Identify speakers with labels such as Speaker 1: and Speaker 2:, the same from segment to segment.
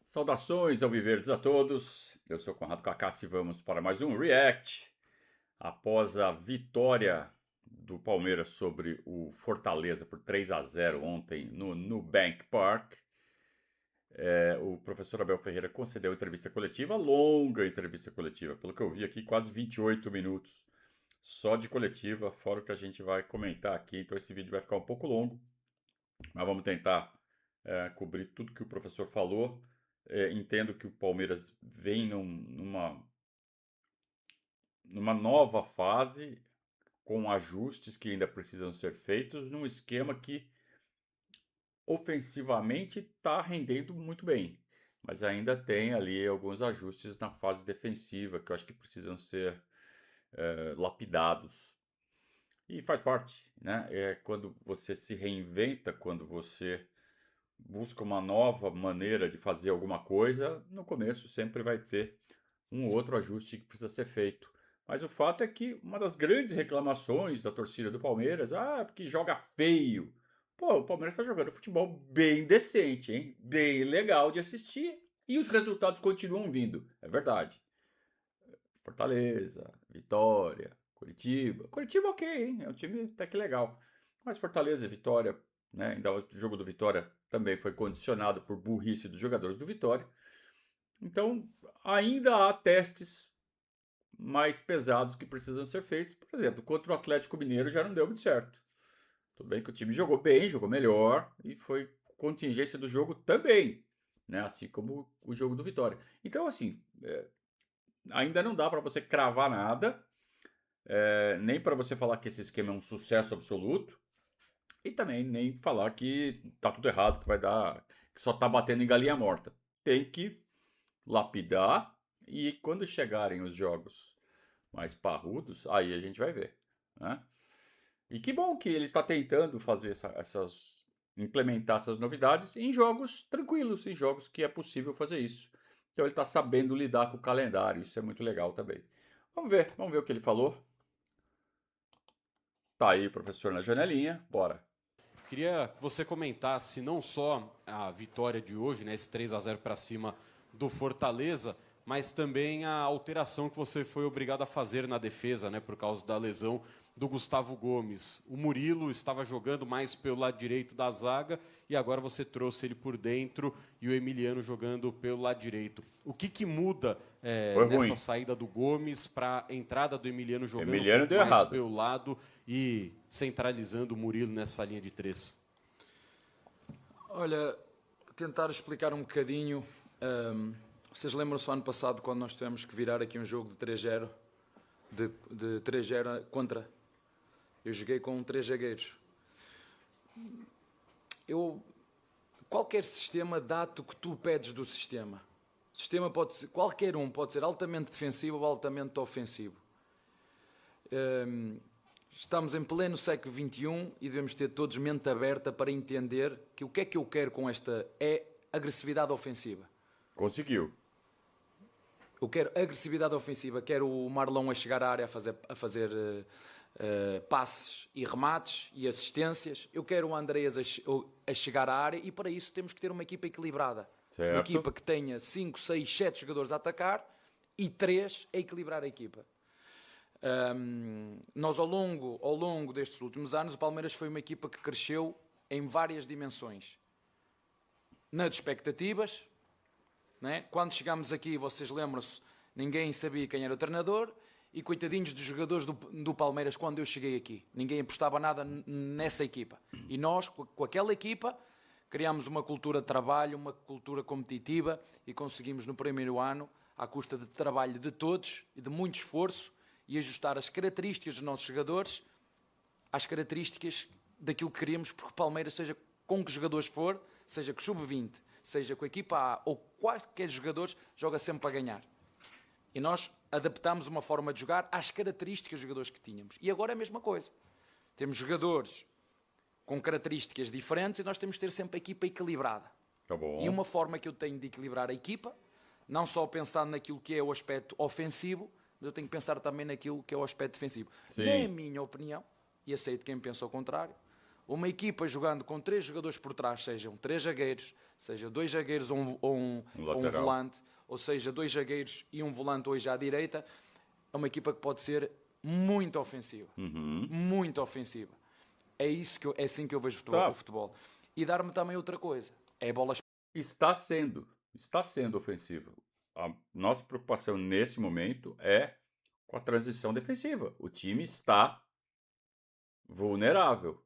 Speaker 1: Saudações alviverdes a todos. Eu sou Conrado Cacassi e vamos para mais um React. Após a vitória do Palmeiras sobre o Fortaleza por 3-0 ontem no Nubank Park, o professor Abel Ferreira concedeu entrevista coletiva, longa entrevista coletiva, pelo que eu vi aqui, quase 28 minutos só de coletiva, fora o que a gente vai comentar aqui. Então esse vídeo vai ficar um pouco longo, mas vamos tentar cobrir tudo que o professor falou. Entendo que o Palmeiras vem numa nova fase, com ajustes que ainda precisam ser feitos, num esquema que ofensivamente está rendendo muito bem, mas ainda tem ali alguns ajustes na fase defensiva que eu acho que precisam ser lapidados. E faz parte, né? É quando você se reinventa, quando você busca uma nova maneira de fazer alguma coisa, no começo sempre vai ter um outro ajuste que precisa ser feito. Mas o fato é que uma das grandes reclamações da torcida do Palmeiras, porque joga feio. Pô, o Palmeiras está jogando futebol bem decente, hein? Bem legal de assistir. E os resultados continuam vindo. É verdade. Fortaleza, Vitória, Curitiba. Curitiba ok, hein? É um time até que legal. Mas Fortaleza e Vitória, né? Ainda o jogo do Vitória também foi condicionado por burrice dos jogadores do Vitória. Então, ainda há testes mais pesados que precisam ser feitos. Por exemplo, contra o Atlético Mineiro já não deu muito certo. Tudo bem que o time jogou bem, jogou melhor e foi contingência do jogo também, né? Assim como o jogo do Vitória. Então, assim, ainda não dá para você cravar nada, nem para você falar que esse esquema é um sucesso absoluto e também nem falar que tá tudo errado, que vai dar, que só tá batendo em galinha morta. Tem que lapidar e quando chegarem os jogos mais parrudos, aí a gente vai ver, né? E que bom que ele está tentando fazer implementar essas novidades em jogos tranquilos, em jogos que é possível fazer isso. Então ele está sabendo lidar com o calendário, isso é muito legal também. Vamos ver o que ele falou. Tá aí o professor na janelinha, bora.
Speaker 2: Queria que você comentasse não só a vitória de hoje, né, esse 3-0 para cima do Fortaleza, mas também a alteração que você foi obrigado a fazer na defesa, né, por causa da lesão do Gustavo Gomes. O Murilo estava jogando mais pelo lado direito da zaga e agora você trouxe ele por dentro e o Emiliano jogando pelo lado direito. O que muda
Speaker 1: Foi
Speaker 2: nessa
Speaker 1: ruim.
Speaker 2: saída do Gomes para a entrada do Emiliano jogando
Speaker 1: Emiliano deu
Speaker 2: mais
Speaker 1: errado.
Speaker 2: pelo lado e centralizando o Murilo nessa linha de três?
Speaker 3: Olha, tentar explicar um bocadinho. Vocês lembram-se do ano passado quando nós tivemos que virar aqui um jogo de 3-0? De 3-0 contra. Eu joguei com 3 zagueiros. Qualquer sistema dá-te o que tu pedes do sistema. O sistema pode ser, qualquer um pode ser altamente defensivo ou altamente ofensivo. Estamos em pleno século XXI e devemos ter todos mente aberta para entender que o que é que eu quero com esta é agressividade ofensiva.
Speaker 1: Conseguiu.
Speaker 3: Eu quero agressividade ofensiva, quero o Marlon a chegar à área a fazer passes e remates e assistências. Eu quero o Andreas a chegar à área e para isso temos que ter uma equipa equilibrada.
Speaker 1: Certo.
Speaker 3: Uma equipa que tenha 5, 6, 7 jogadores a atacar e 3 a equilibrar a equipa. Nós ao longo destes últimos anos, o Palmeiras foi uma equipa que cresceu em várias dimensões. Nas expectativas, né? Quando chegámos aqui, vocês lembram-se, ninguém sabia quem era o treinador e coitadinhos dos jogadores do Palmeiras quando eu cheguei aqui. Ninguém apostava nada nessa equipa. E nós, com aquela equipa, criámos uma cultura de trabalho, uma cultura competitiva e conseguimos no primeiro ano, à custa de trabalho de todos e de muito esforço, e ajustar as características dos nossos jogadores às características daquilo que queríamos, porque o Palmeiras, seja com que jogadores for, seja com o Sub-20, seja com a equipa A ou quaisquer jogadores, joga sempre para ganhar. E nós adaptámos uma forma de jogar às características dos jogadores que tínhamos. E agora é a mesma coisa. Temos jogadores com características diferentes e nós temos de ter sempre a equipa equilibrada.
Speaker 1: Tá bom.
Speaker 3: E uma forma que eu tenho de equilibrar a equipa, não só pensando naquilo que é o aspecto ofensivo, mas eu tenho que pensar também naquilo que é o aspecto defensivo.
Speaker 1: Sim.
Speaker 3: Na minha opinião, e aceito quem pensa ao contrário, Uma equipa jogando com 3 jogadores por trás, sejam 3 zagueiros, seja 2 zagueiros ou um volante, ou seja, 2 zagueiros e um volante hoje à direita, é uma equipa que pode ser muito ofensiva. Muito ofensiva. É assim que eu vejo o futebol. E dar-me também outra coisa. É bolas.
Speaker 1: Está sendo ofensiva. A nossa preocupação nesse momento é com a transição defensiva. O time está vulnerável.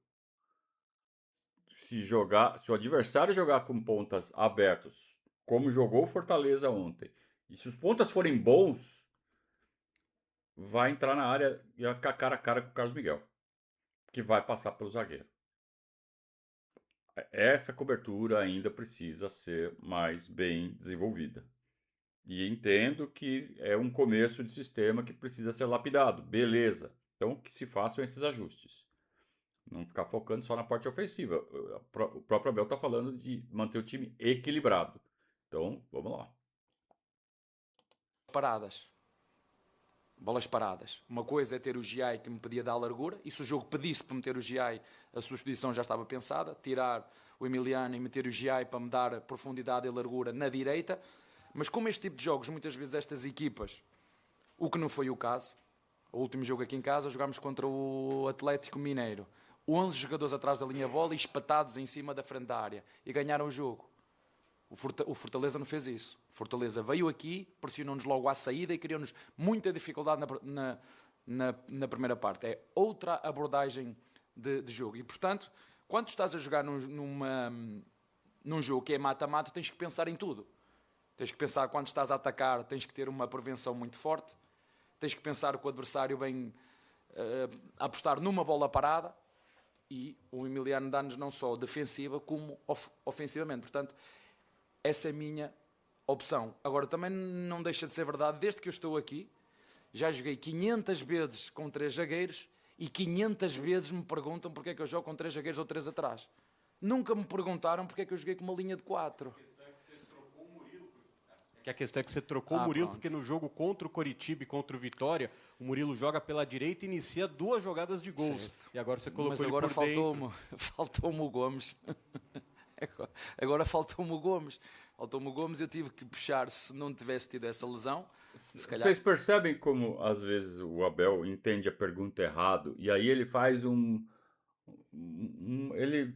Speaker 1: Se o adversário jogar com pontas abertos, como jogou o Fortaleza ontem, e se os pontas forem bons, vai entrar na área e vai ficar cara a cara com o Carlos Miguel, que vai passar pelo zagueiro. Essa cobertura ainda precisa ser mais bem desenvolvida. E entendo que é um começo de sistema que precisa ser lapidado. Beleza. Então, que se façam esses ajustes. Não ficar focando só na parte ofensiva. O próprio Abel está falando de manter o time equilibrado. Então, vamos lá.
Speaker 3: Bolas paradas. Uma coisa é ter o Giai que me podia dar largura, e se o jogo pedisse para meter o Giai, a sua expedição já estava pensada, tirar o Emiliano e meter o Giai para me dar profundidade e largura na direita. Mas como este tipo de jogos, muitas vezes estas equipas, o que não foi o caso, o último jogo aqui em casa, jogámos contra o Atlético Mineiro, 11 jogadores atrás da linha bola e espatados em cima da frente da área, e ganharam o jogo. O Fortaleza não fez isso. O Fortaleza veio aqui, pressionou-nos logo à saída e criou-nos muita dificuldade na primeira parte. É outra abordagem de jogo. E, portanto, quando estás a jogar num jogo que é mata-mata, tens que pensar em tudo. Tens que pensar quando estás a atacar, tens que ter uma prevenção muito forte. Tens que pensar que o adversário vem apostar numa bola parada, e o Emiliano dá-nos não só defensiva como ofensivamente. Portanto, essa é a minha opção. Agora, também não deixa de ser verdade, desde que eu estou aqui, já joguei 500 vezes com 3 zagueiros e 500 vezes me perguntam porque é que eu jogo com 3 zagueiros ou 3 atrás. Nunca me perguntaram porque é que eu joguei com uma linha de 4.
Speaker 2: Que a questão é que você trocou o Murilo, porque no jogo contra o Coritiba e contra o Vitória, o Murilo joga pela direita e inicia 2 jogadas de gols. Certo. E agora você colocou ele por dentro.
Speaker 3: Mas agora faltou-me o Gomes. Agora faltou-me o Gomes. Faltou-me o Gomes e eu tive que puxar, se não tivesse tido essa lesão. Se calhar...
Speaker 1: Vocês percebem como, às vezes, o Abel entende a pergunta errado e aí ele faz ele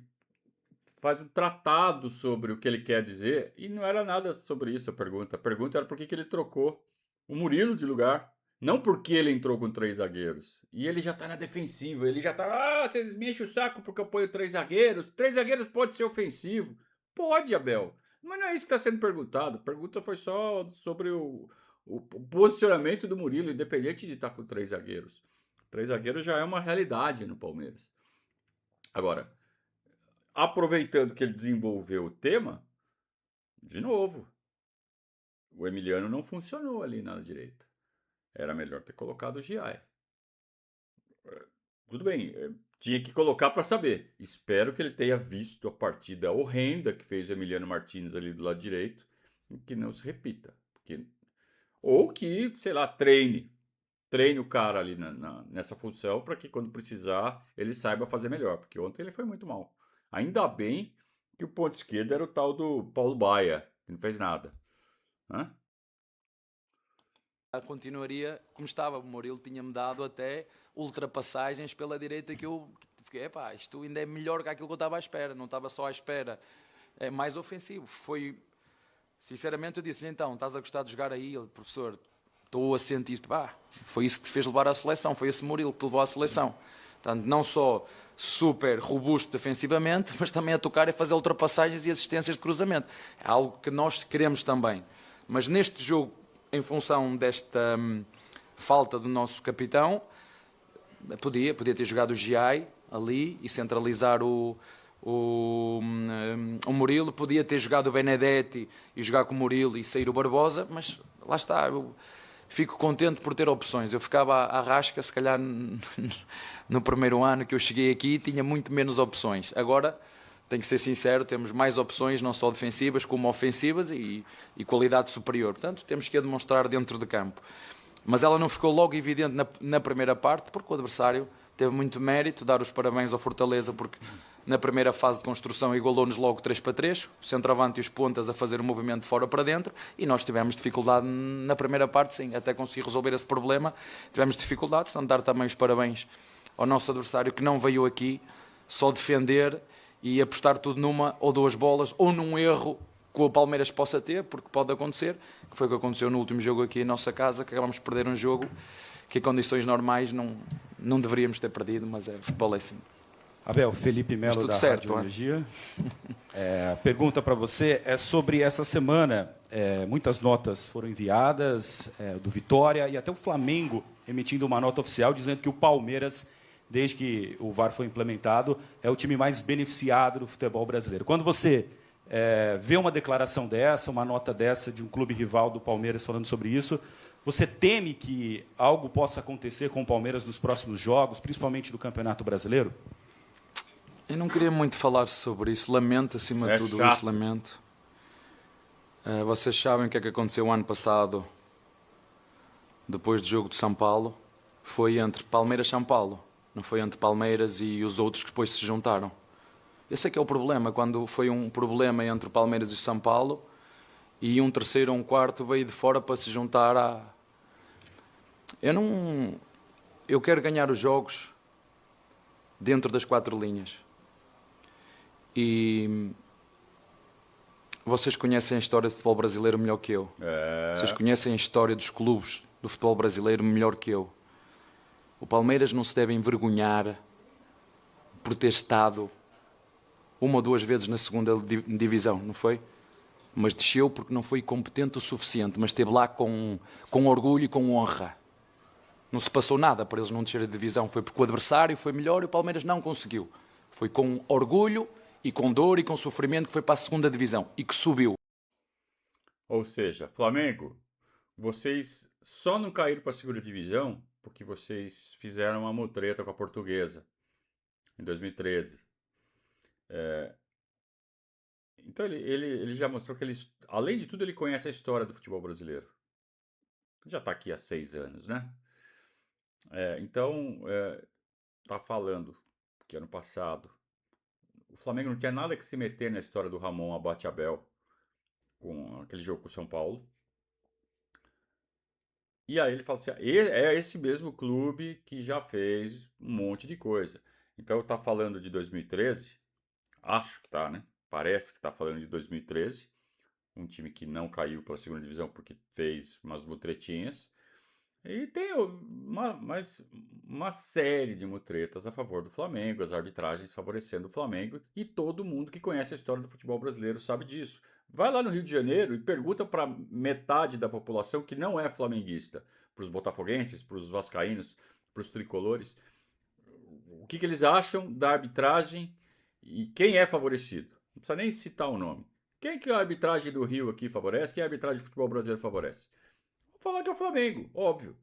Speaker 1: faz um tratado sobre o que ele quer dizer, e não era nada sobre isso a pergunta. A pergunta era por que ele trocou o Murilo de lugar, não porque ele entrou com 3 zagueiros. E ele já tá na defensiva, ele já tá, vocês me enchem o saco porque eu ponho 3 zagueiros. 3 zagueiros pode ser ofensivo. Pode, Abel, mas não é isso que está sendo perguntado. A pergunta foi só sobre o posicionamento do Murilo, independente de estar com 3 zagueiros. 3 zagueiros já é uma realidade no Palmeiras. Agora, aproveitando que ele desenvolveu o tema, de novo, o Emiliano não funcionou ali na direita. Era melhor ter colocado o Giai. Tudo bem, tinha que colocar para saber. Espero que ele tenha visto a partida horrenda que fez o Emiliano Martins ali do lado direito e que não se repita. Ou que, sei lá, treine o cara ali nessa função para que quando precisar ele saiba fazer melhor, porque ontem ele foi muito mal. Ainda bem que o ponto esquerdo era o tal do Paulo Baia, que não fez nada. Hã?
Speaker 3: Continuaria como estava. O Murilo tinha-me dado até ultrapassagens pela direita que eu fiquei, epá, isto ainda é melhor que aquilo que eu estava à espera. Não estava só à espera. É mais ofensivo. Sinceramente, eu disse-lhe, então, estás a gostar de jogar aí? Ele, professor, estou a sentir, foi isso que te fez levar à seleção, foi esse Murilo que te levou à seleção. Portanto, não só super robusto defensivamente, mas também a tocar e fazer ultrapassagens e assistências de cruzamento. É algo que nós queremos também. Mas neste jogo, em função desta falta do nosso capitão, podia ter jogado o Giai ali e centralizar o Murilo, podia ter jogado o Benedetti e jogar com o Murilo e sair o Barbosa, mas lá está, eu fico contente por ter opções. Eu ficava à rasca, se calhar no primeiro ano que eu cheguei aqui tinha muito menos opções. Agora, tenho que ser sincero, temos mais opções, não só defensivas como ofensivas e qualidade superior. Portanto, temos que a demonstrar dentro de campo. Mas ela não ficou logo evidente na primeira parte, porque o adversário teve muito mérito, dar os parabéns ao Fortaleza, porque na primeira fase de construção igualou-nos logo 3-3, o centroavante e os pontas a fazer o movimento de fora para dentro, e nós tivemos dificuldade na primeira parte, sim, até conseguir resolver esse problema, tivemos dificuldades, portanto dar também os parabéns ao nosso adversário que não veio aqui só defender e apostar tudo numa ou duas bolas, ou num erro que o Palmeiras possa ter, porque pode acontecer, que foi o que aconteceu no último jogo aqui em nossa casa, que acabamos de perder um jogo que em condições normais não deveríamos ter perdido, mas futebol é assim.
Speaker 4: Abel, Felipe Melo da
Speaker 3: certo,
Speaker 4: Rádio Energia. A pergunta para você é sobre essa semana. Muitas notas foram enviadas do Vitória e até o Flamengo emitindo uma nota oficial dizendo que o Palmeiras, desde que o VAR foi implementado, é o time mais beneficiado do futebol brasileiro. Quando você vê uma declaração dessa, uma nota dessa de um clube rival do Palmeiras falando sobre isso, você teme que algo possa acontecer com o Palmeiras nos próximos jogos, principalmente do Campeonato Brasileiro?
Speaker 3: Eu não queria muito falar sobre isso, lamento acima de tudo
Speaker 1: chato.
Speaker 3: isso, lamento. Vocês sabem o que é que aconteceu o ano passado, depois do jogo de São Paulo? Foi entre Palmeiras e São Paulo, não foi entre Palmeiras e os outros que depois se juntaram. Esse é que é o problema, quando foi um problema entre o Palmeiras e São Paulo e um terceiro ou um quarto veio de fora para se juntar a... Eu quero ganhar os jogos dentro das 4 linhas. E vocês conhecem a história do futebol brasileiro melhor que eu. Vocês conhecem a história dos clubes do futebol brasileiro melhor que eu. O Palmeiras não se deve envergonhar por ter estado 1 ou 2 vezes na segunda divisão, não foi? Mas desceu porque não foi competente o suficiente, mas esteve lá com orgulho e com honra. Não se passou nada para eles não descerem de divisão. Foi porque o adversário foi melhor e o Palmeiras não conseguiu. Foi com orgulho e com dor e com sofrimento que foi para a segunda divisão e que subiu.
Speaker 1: Ou seja, Flamengo, vocês só não caíram para a segunda divisão porque vocês fizeram uma mutreta com a Portuguesa em 2013. Então ele já mostrou que ele, além de tudo, ele conhece a história do futebol brasileiro. Já está aqui há 6 anos, né? Então, tá falando que ano passado o Flamengo não tinha nada que se meter na história do Ramon Abate Abel com aquele jogo com o São Paulo. E aí ele fala assim, é esse mesmo clube que já fez um monte de coisa. Então tá falando de 2013, acho que tá, né? Parece que tá falando de 2013, um time que não caiu para a segunda divisão porque fez umas mutretinhas. E tem uma série de mutretas a favor do Flamengo, as arbitragens favorecendo o Flamengo, e todo mundo que conhece a história do futebol brasileiro sabe disso. Vai lá no Rio de Janeiro e pergunta para metade da população que não é flamenguista, para os botafoguenses, para os vascaínos, para os tricolores, o que eles acham da arbitragem e quem é favorecido. Não precisa nem citar o nome. Quem que a arbitragem do Rio aqui favorece? Quem a arbitragem do futebol brasileiro favorece? Vou falar que é o Flamengo, óbvio.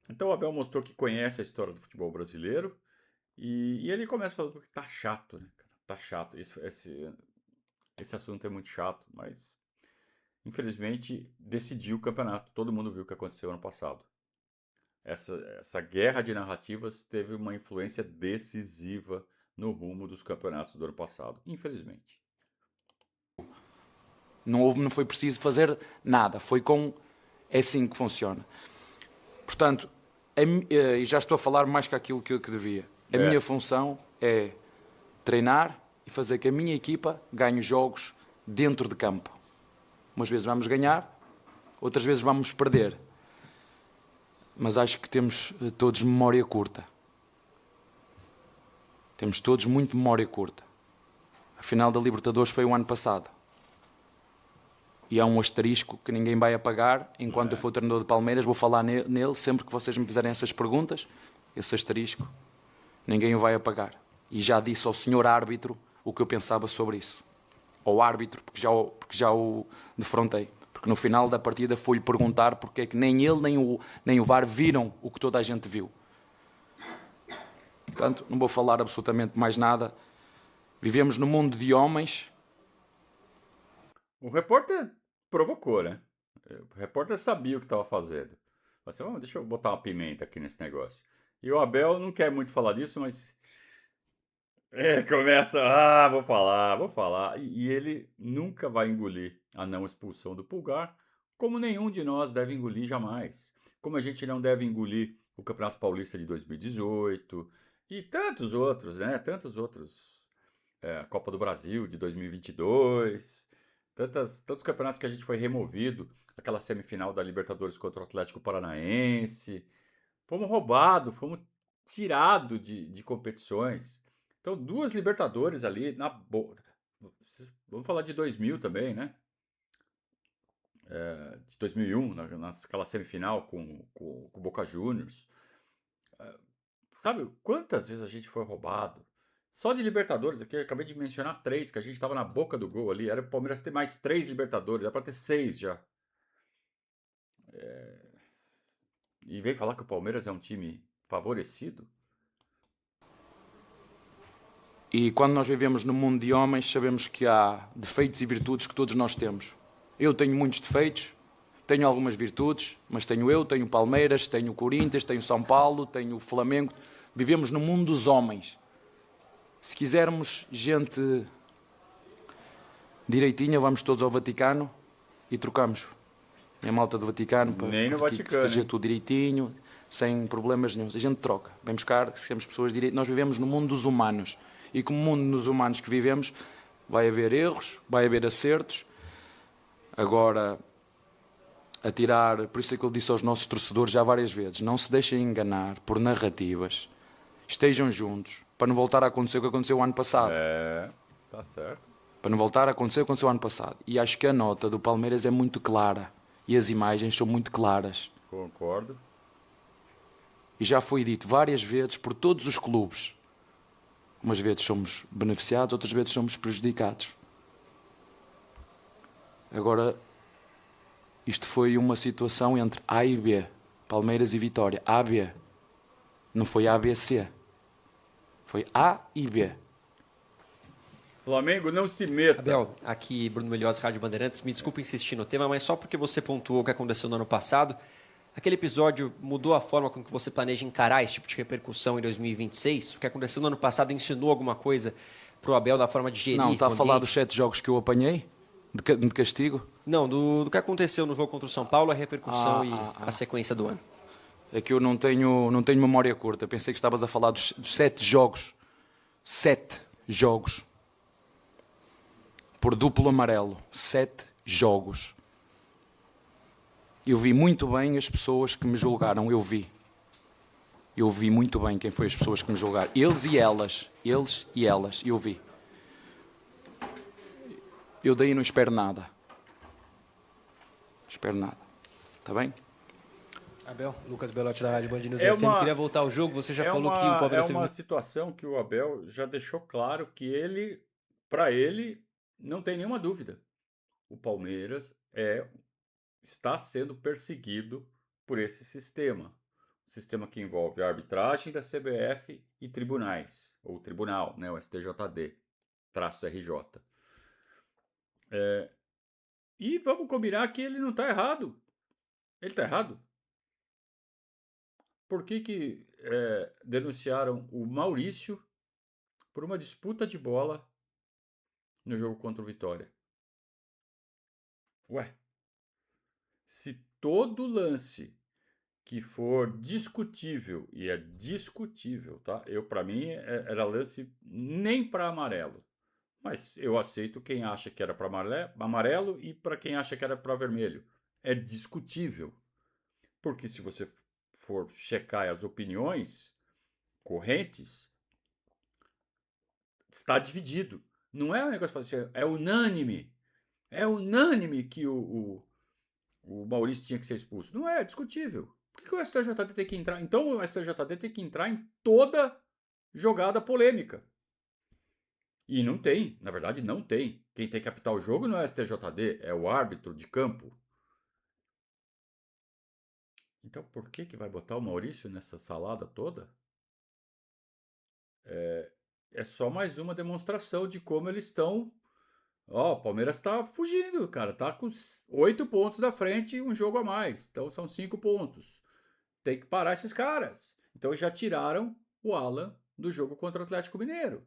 Speaker 1: Então o Abel mostrou que conhece a história do futebol brasileiro e ele começa falando que tá chato, né, cara? Tá chato. Esse assunto é muito chato, mas infelizmente decidiu o campeonato. Todo mundo viu o que aconteceu ano passado. Essa guerra de narrativas teve uma influência decisiva no rumo dos campeonatos do ano passado, infelizmente.
Speaker 3: Não foi preciso fazer nada. É assim que funciona. Portanto, e já estou a falar mais que aquilo que devia. A minha função é treinar e fazer que a minha equipa ganhe jogos dentro de campo. Umas vezes vamos ganhar, outras vezes vamos perder. Mas acho que temos todos memória curta. Temos todos muito memória curta. A final da Libertadores foi o ano passado. E há um asterisco que ninguém vai apagar. Enquanto eu for treinador de Palmeiras, vou falar nele sempre que vocês me fizerem essas perguntas. Esse asterisco, ninguém o vai apagar. E já disse ao senhor árbitro o que eu pensava sobre isso. Ao árbitro, porque já o defrontei. Porque no final da partida fui-lhe perguntar porque é que nem ele nem o VAR viram o que toda a gente viu. Portanto, não vou falar absolutamente mais nada. Vivemos num mundo de homens.
Speaker 1: O repórter provocou, né? O repórter sabia o que estava fazendo. Assim, deixa eu botar uma pimenta aqui nesse negócio. E o Abel não quer muito falar disso, mas Começa, vou falar. E ele nunca vai engolir a não expulsão do Pulgar, como nenhum de nós deve engolir jamais. Como a gente não deve engolir o Campeonato Paulista de 2018 e tantos outros, né? Tantos outros. A Copa do Brasil de 2022, tantos campeonatos que a gente foi removido, aquela semifinal da Libertadores contra o Atlético Paranaense. Fomos roubados, fomos tirados de competições. Então, duas Libertadores ali na boa. Vamos falar de 2000 também, né? De 2001, naquela semifinal com o Boca Juniors. Sabe quantas vezes a gente foi roubado? Só de Libertadores aqui, eu acabei de mencionar 3, que a gente estava na boca do gol ali. Era o Palmeiras ter mais 3 Libertadores, era para ter 6 já. E vem falar que o Palmeiras é um time favorecido?
Speaker 3: E quando nós vivemos no mundo de homens, sabemos que há defeitos e virtudes que todos nós temos. Eu tenho muitos defeitos, tenho algumas virtudes, mas tenho o Palmeiras, tenho o Corinthians, tenho o São Paulo, tenho o Flamengo. Vivemos no mundo dos homens. Se quisermos gente direitinha, vamos todos ao Vaticano e trocamos. A malta do Vaticano
Speaker 1: Nem no Vaticano,
Speaker 3: fazer
Speaker 1: hein?
Speaker 3: tudo direitinho, sem problemas nenhum. A gente troca. Vem buscar, se queremos pessoas direitas. Nós vivemos no mundo dos humanos. E como mundo dos humanos que vivemos, vai haver erros, vai haver acertos. Agora, por isso é que eu disse aos nossos torcedores já várias vezes, não se deixem enganar por narrativas. Estejam juntos, para não voltar a acontecer o que aconteceu o ano passado.
Speaker 1: Tá certo.
Speaker 3: Para não voltar a acontecer o que aconteceu o ano passado. E acho que a nota do Palmeiras é muito clara. E as imagens são muito claras.
Speaker 1: Concordo.
Speaker 3: E já foi dito várias vezes por todos os clubes. Umas vezes somos beneficiados, outras vezes somos prejudicados. Agora, isto foi uma situação entre A e B. Palmeiras e Vitória. A, B. Não foi A, B, C. Foi A e B.
Speaker 1: Flamengo não se meta.
Speaker 5: Abel, aqui Bruno Melhose, Rádio Bandeirantes. Me desculpa insistir no tema, mas só porque você pontuou o que aconteceu no ano passado, aquele episódio mudou a forma com que você planeja encarar esse tipo de repercussão em 2026? O que aconteceu no ano passado ensinou alguma coisa para o Abel da forma de gerir?
Speaker 3: Não, está a
Speaker 5: o
Speaker 3: falar
Speaker 5: ambiente?
Speaker 3: dos 7 jogos que eu apanhei? De castigo?
Speaker 5: Não, do que aconteceu no jogo contra o São Paulo, a repercussão e a sequência do ano.
Speaker 3: É que eu não tenho memória curta. Pensei que estavas a falar dos 7 jogos. 7 jogos. Por duplo amarelo. 7 jogos. Eu vi muito bem as pessoas que me julgaram. Eu vi muito bem quem foi as pessoas que me julgaram. Eles e elas. Eu vi. Eu daí não espero nada. Espero nada. Está bem?
Speaker 6: Abel, Lucas Belotti da Rádio Band News
Speaker 1: É
Speaker 6: FM.
Speaker 1: uma-
Speaker 6: Queria voltar ao jogo, você já falou que o Palmeiras
Speaker 1: É uma
Speaker 6: teve...
Speaker 1: situação que o Abel já deixou claro que para ele, não tem nenhuma dúvida. O Palmeiras está sendo perseguido por esse sistema. O sistema que envolve a arbitragem da CBF e tribunais, ou tribunal, né, o STJD, -RJ. E vamos combinar que ele não está errado. Ele está errado. Por que denunciaram o Maurício por uma disputa de bola no jogo contra o Vitória? Ué, se todo lance que for discutível, e é discutível, tá? Para mim era lance nem para amarelo. Mas eu aceito quem acha que era para amarelo e para quem acha que era para vermelho. É discutível. Porque se você for checar as opiniões correntes, está dividido. Não é um negócio assim, é unânime. É unânime que o Maurício tinha que ser expulso. Não é discutível. Por que o STJD tem que entrar? Então o STJD tem que entrar em toda jogada polêmica. E não tem, na verdade não tem. Quem tem que apitar o jogo não é o STJD, é o árbitro de campo. Então por que vai botar o Maurício nessa salada toda? É só mais uma demonstração de como eles estão. O Palmeiras está fugindo, cara. Tá com 8 pontos da frente e um jogo a mais. Então são 5 pontos. Tem que parar esses caras. Então já tiraram o Alan do jogo contra o Atlético Mineiro.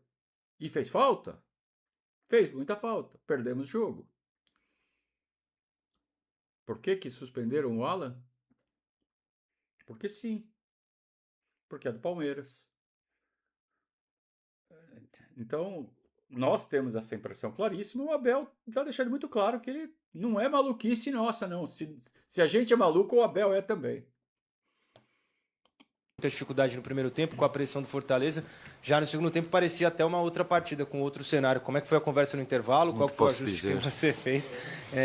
Speaker 1: E fez falta? Fez muita falta. Perdemos o jogo. Por que suspenderam o Alan? Porque sim. Porque é do Palmeiras. Então, nós temos essa impressão claríssima. O Abel está deixando muito claro que ele não é maluquice nossa, não. Se a gente é maluco, o Abel é também.
Speaker 6: Muita dificuldade no primeiro tempo, com a pressão do Fortaleza. Já no segundo tempo parecia até uma outra partida, com outro cenário. Como é que foi a conversa no intervalo? Qual foi o ajuste que você fez?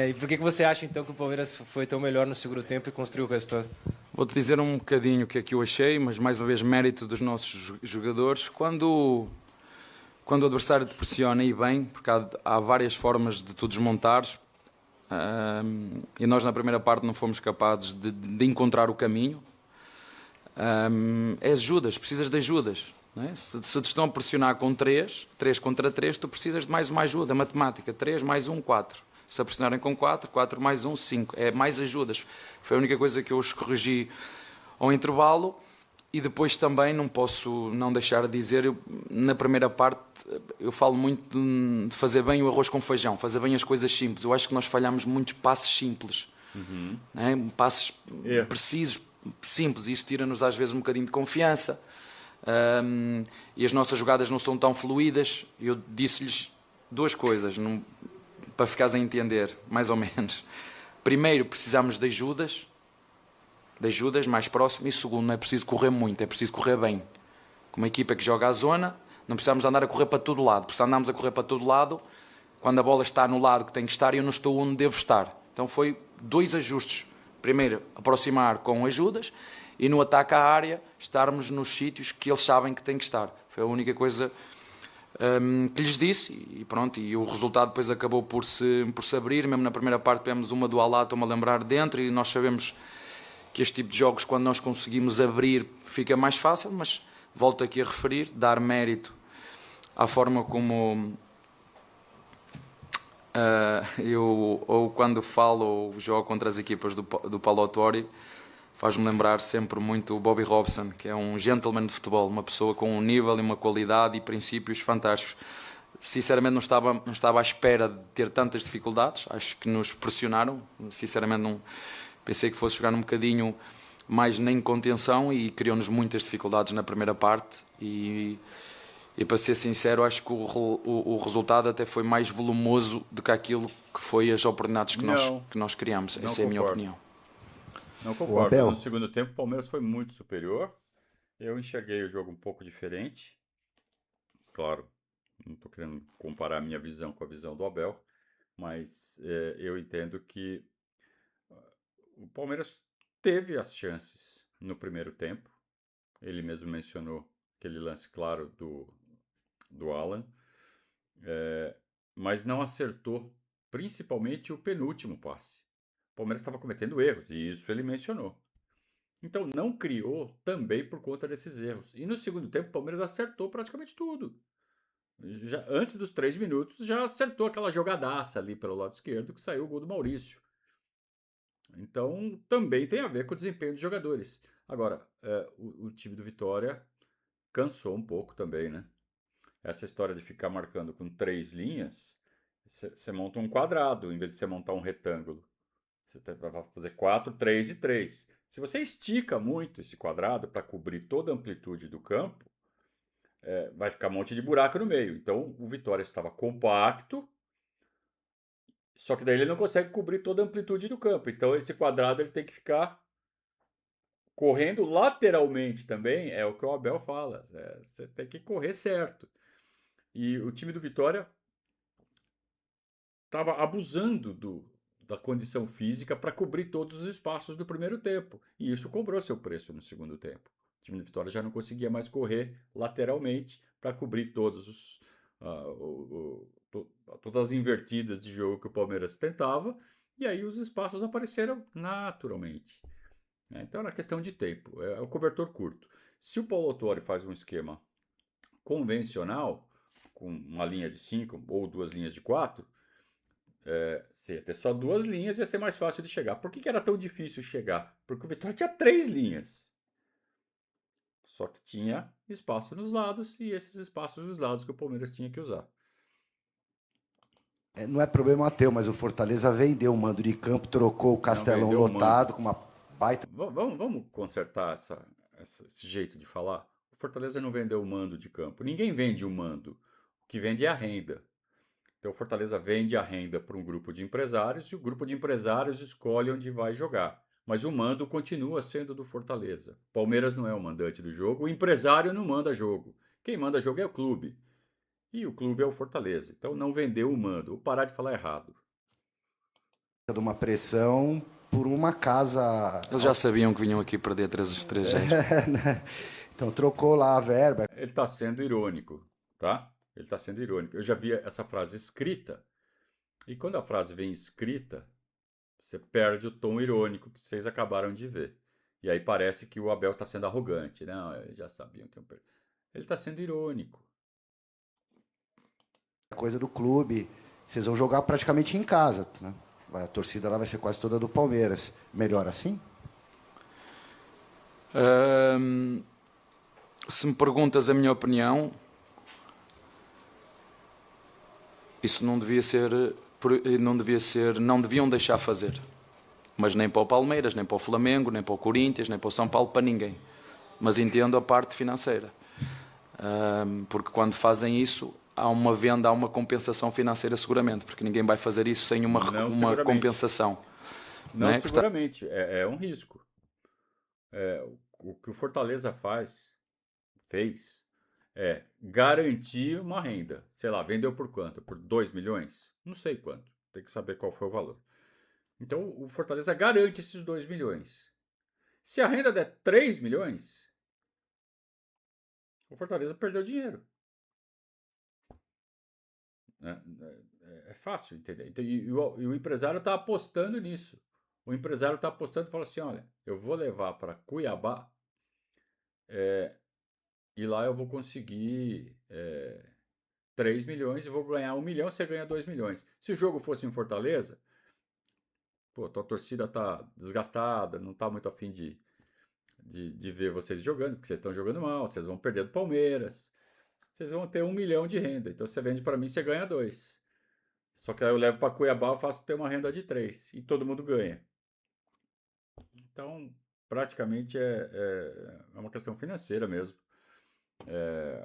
Speaker 6: E por que você acha, então, que o Palmeiras foi tão melhor no segundo tempo e construiu o resultado?
Speaker 3: Vou-te dizer um bocadinho o que é que eu achei, mas mais uma vez mérito dos nossos jogadores. Quando o adversário te pressiona e bem, porque há várias formas de tu desmontares, e nós na primeira parte não fomos capazes de encontrar o caminho. É ajudas, precisas de ajudas. Não é? Se te estão a pressionar com 3 contra 3, tu precisas de mais uma ajuda, matemática, 3 mais 1, 4. Se a pressionarem com 4 mais 1, 5. É mais ajudas. Foi a única coisa que eu os corrigi ao intervalo. E depois também não posso não deixar de dizer, na primeira parte, eu falo muito de fazer bem o arroz com feijão, fazer bem as coisas simples. Eu acho que nós falhamos muitos passes simples. Não é? Passes precisos, simples. E isso tira-nos às vezes um bocadinho de confiança. E as nossas jogadas não são tão fluídas. Eu disse-lhes 2 coisas, para ficares a entender, mais ou menos. Primeiro, precisamos de ajudas mais próximo, e segundo, não é preciso correr muito, é preciso correr bem. Com uma equipa que joga à zona, não precisamos andar a correr para todo lado, porque se andarmos a correr para todo lado, quando a bola está no lado que tem que estar, eu não estou onde devo estar. Então foi 2 ajustes. Primeiro, aproximar com ajudas, e no ataque à área, estarmos nos sítios que eles sabem que têm que estar. Foi a única coisa que lhes disse, e pronto, e o resultado depois acabou por se abrir. Mesmo na primeira parte tivemos uma do Alá, estou-me a lembrar, dentro, e nós sabemos que este tipo de jogos, quando nós conseguimos abrir, fica mais fácil, mas volto aqui a referir, dar mérito à forma como eu, ou quando falo ou jogo contra as equipas do Paulo Autori, faz-me lembrar sempre muito o Bobby Robson, que é um gentleman de futebol, uma pessoa com um nível e uma qualidade e princípios fantásticos. Sinceramente não estava à espera de ter tantas dificuldades, acho que nos pressionaram, sinceramente não pensei que fosse jogar um bocadinho mais na contenção e criou-nos muitas dificuldades na primeira parte e para ser sincero, acho que o resultado até foi mais volumoso do que aquilo que foi as oportunidades que nós criamos. Essa é a minha opinião.
Speaker 1: Não concordo. No segundo tempo, o Palmeiras foi muito superior. Eu enxerguei o jogo um pouco diferente. Claro, não estou querendo comparar a minha visão com a visão do Abel, mas eu entendo que o Palmeiras teve as chances no primeiro tempo. Ele mesmo mencionou aquele lance claro do Alan, mas não acertou, principalmente o penúltimo passe. O Palmeiras estava cometendo erros, e isso ele mencionou. Então não criou também por conta desses erros. E no segundo tempo o Palmeiras acertou praticamente tudo. Já, antes dos 3 minutos já acertou aquela jogadaça ali pelo lado esquerdo que saiu o gol do Maurício. Então também tem a ver com o desempenho dos jogadores. Agora, o time do Vitória cansou um pouco também, né? Essa história de ficar marcando com 3 linhas, você monta um quadrado em vez de você montar um retângulo. Você vai fazer 4, 3 e 3. Se você estica muito esse quadrado para cobrir toda a amplitude do campo, vai ficar um monte de buraco no meio. Então o Vitória estava compacto, só que daí ele não consegue cobrir toda a amplitude do campo. Então esse quadrado ele tem que ficar correndo lateralmente também, é o que o Abel fala. Você tem que correr certo. E o time do Vitória estava abusando da condição física para cobrir todos os espaços do primeiro tempo. E isso cobrou seu preço no segundo tempo. O time do Vitória já não conseguia mais correr lateralmente para cobrir todas as invertidas de jogo que o Palmeiras tentava. E aí os espaços apareceram naturalmente. Então era questão de tempo, é o cobertor curto. Se o Paulo Autori faz um esquema convencional, com uma linha de 5 ou 2 linhas de 4, se ia ter só 2 linhas, ia ser mais fácil de chegar. Por que era tão difícil chegar? Porque o Vitória tinha 3 linhas. Só que tinha espaço nos lados e esses espaços nos lados que o Palmeiras tinha que usar.
Speaker 7: Não é problema teu, mas o Fortaleza vendeu o mando de campo, trocou o Castelão
Speaker 1: vendeu o
Speaker 7: lotado com uma baita...
Speaker 1: Vamos consertar esse jeito de falar? O Fortaleza não vendeu o mando de campo. Ninguém vende o mando. O que vende é a renda. Então o Fortaleza vende a renda para um grupo de empresários e o grupo de empresários escolhe onde vai jogar. Mas o mando continua sendo do Fortaleza. Palmeiras não é o mandante do jogo, o empresário não manda jogo. Quem manda jogo é o clube. E o clube é o Fortaleza. Então não vendeu o mando. Vou parar de falar errado.
Speaker 7: de uma pressão por uma casa...
Speaker 3: Eles já sabiam que vinham aqui perder 3-0.
Speaker 7: Né? Então trocou lá a verba.
Speaker 1: Ele está sendo irônico, tá? Ele está sendo irônico. Eu já vi essa frase escrita. E quando a frase vem escrita, você perde o tom irônico que vocês acabaram de ver. E aí parece que o Abel está sendo arrogante. Não, eles já sabiam que eu perdi. Ele está sendo irônico.
Speaker 7: Coisa do clube. Vocês vão jogar praticamente em casa, né? A torcida lá vai ser quase toda do Palmeiras. Melhor assim?
Speaker 3: Se me perguntas a minha opinião, isso não deviam deixar fazer. Mas nem para o Palmeiras, nem para o Flamengo, nem para o Corinthians, nem para o São Paulo, para ninguém. Mas entendo a parte financeira. Porque quando fazem isso, há uma venda, há uma compensação financeira seguramente, porque ninguém vai fazer isso sem uma compensação.
Speaker 1: Não,
Speaker 3: é?
Speaker 1: seguramente. É um risco. O que o Fortaleza fez é garantir uma renda. Sei lá, vendeu por quanto? Por 2 milhões? Não sei quanto. Tem que saber qual foi o valor. Então, o Fortaleza garante esses 2 milhões. Se a renda der 3 milhões, o Fortaleza perdeu dinheiro. É fácil entender. Então, e o empresário está apostando nisso. O empresário está apostando e fala assim, olha, eu vou levar para Cuiabá e lá eu vou conseguir 3 milhões e vou ganhar 1 milhão, você ganha 2 milhões. Se o jogo fosse em Fortaleza, tua torcida está desgastada, não está muito afim de ver vocês jogando, porque vocês estão jogando mal, vocês vão perder do Palmeiras. Vocês vão ter 1 milhão de renda. Então você vende para mim, você ganha 2. Só que aí eu levo para Cuiabá, eu faço ter uma renda de 3. E todo mundo ganha. Então, praticamente é uma questão financeira mesmo.